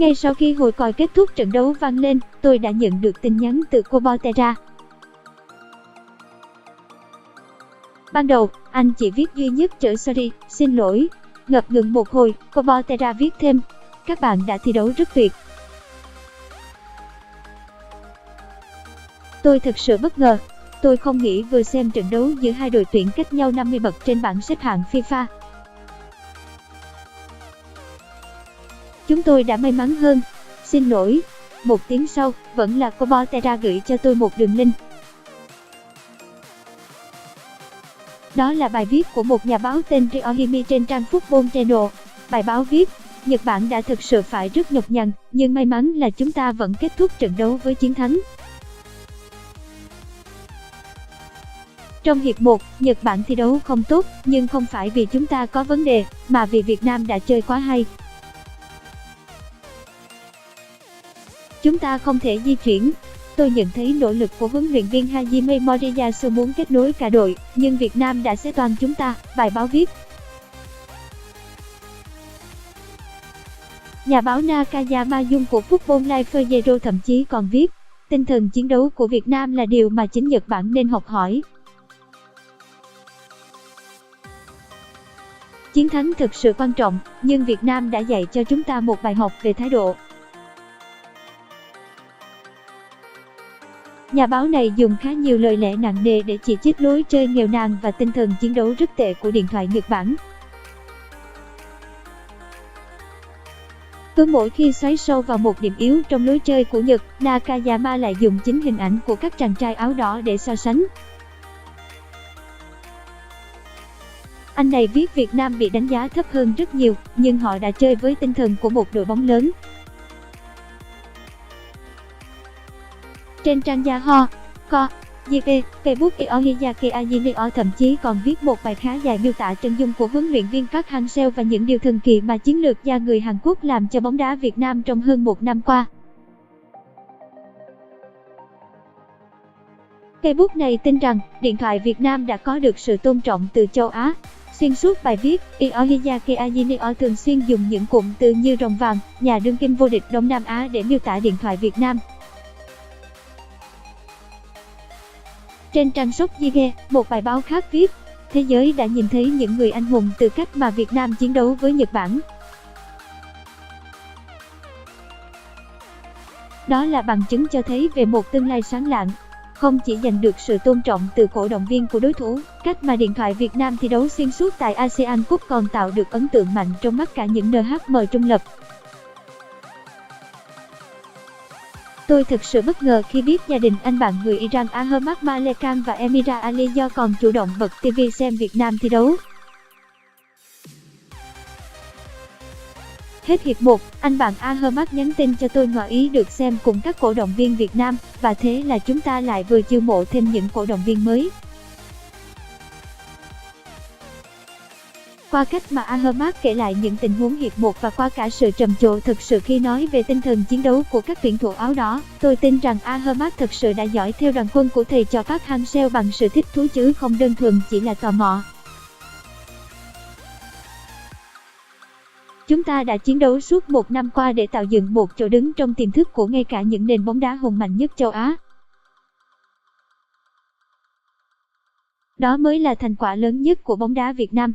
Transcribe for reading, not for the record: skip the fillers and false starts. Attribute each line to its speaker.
Speaker 1: Ngay sau khi hồi còi kết thúc trận đấu vang lên, tôi đã nhận được tin nhắn từ cô Portera. Ban đầu, anh chỉ viết duy nhất chữ sorry, xin lỗi. Ngập ngừng một hồi, cô Portera viết thêm, các bạn đã thi đấu rất tuyệt. Tôi thực sự bất ngờ. Tôi không nghĩ vừa xem trận đấu giữa hai đội tuyển cách nhau 50 bậc trên bảng xếp hạng FIFA. Chúng tôi đã may mắn hơn. Xin lỗi. Một tiếng sau, vẫn là cô Portera gửi cho tôi một đường link. Đó là bài viết của một nhà báo tên Ryohimi trên trang Football Channel. Bài báo viết, Nhật Bản đã thực sự phải rất nhọc nhằn, nhưng may mắn là chúng ta vẫn kết thúc trận đấu với chiến thắng. Trong hiệp 1, Nhật Bản thi đấu không tốt, nhưng không phải vì chúng ta có vấn đề, mà vì Việt Nam đã chơi quá hay. Chúng ta không thể di chuyển. Tôi nhận thấy nỗ lực của huấn luyện viên Hajime Moriyasu muốn kết nối cả đội, nhưng Việt Nam đã xé toang chúng ta, bài báo viết. Nhà báo Nakayama Jun của Football Life Zero thậm chí còn viết, tinh thần chiến đấu của Việt Nam là điều mà chính Nhật Bản nên học hỏi. Chiến thắng thực sự quan trọng, nhưng Việt Nam đã dạy cho chúng ta một bài học về thái độ. Nhà báo này dùng khá nhiều lời lẽ nặng nề để chỉ trích lối chơi nghèo nàn và tinh thần chiến đấu rất tệ của điện thoại Nhật Bản. Cứ mỗi khi xoáy sâu vào một điểm yếu trong lối chơi của Nhật, Nakayama lại dùng chính hình ảnh của các chàng trai áo đỏ để so sánh. Anh này viết Việt Nam bị đánh giá thấp hơn rất nhiều, nhưng họ đã chơi với tinh thần của một đội bóng lớn. Trên trang Yahoo, JP, Facebook Iohiyake Ajinio thậm chí còn viết một bài khá dài miêu tả chân dung của huấn luyện viên Park Hang-seo và những điều thần kỳ mà chiến lược gia người Hàn Quốc làm cho bóng đá Việt Nam trong hơn một năm qua. Facebook này tin rằng điện thoại Việt Nam đã có được sự tôn trọng từ châu Á. Xuyên suốt bài viết, Iohiyake Ajinio thường xuyên dùng những cụm từ như rồng vàng, nhà đương kim vô địch Đông Nam Á để miêu tả điện thoại Việt Nam. Trên trang Sokjige, một bài báo khác viết, thế giới đã nhìn thấy những người anh hùng từ cách mà Việt Nam chiến đấu với Nhật Bản. Đó là bằng chứng cho thấy về một tương lai sáng lạng. Không chỉ giành được sự tôn trọng từ cổ động viên của đối thủ, cách mà điện thoại Việt Nam thi đấu xuyên suốt tại ASEAN Cup còn tạo được ấn tượng mạnh trong mắt cả những NHM trung lập. Tôi thực sự bất ngờ khi biết gia đình anh bạn người Iran Ahmad Malekan và Emira Ali do còn chủ động bật TV xem Việt Nam thi đấu. Hết hiệp 1, anh bạn Ahmad nhắn tin cho tôi ngỏ ý được xem cùng các cổ động viên Việt Nam, và thế là chúng ta lại vừa chiêu mộ thêm những cổ động viên mới. Qua cách mà Ahmad kể lại những tình huống hiệp 1 và qua cả sự trầm trồ thực sự khi nói về tinh thần chiến đấu của các tuyển thủ áo đỏ, tôi tin rằng Ahmad thực sự đã dõi theo đoàn quân của thầy trò Park Hang-seo bằng sự thích thú chứ không đơn thuần chỉ là tò mò. Chúng ta đã chiến đấu suốt một năm qua để tạo dựng một chỗ đứng trong tiềm thức của ngay cả những nền bóng đá hùng mạnh nhất châu Á. Đó mới là thành quả lớn nhất của bóng đá Việt Nam.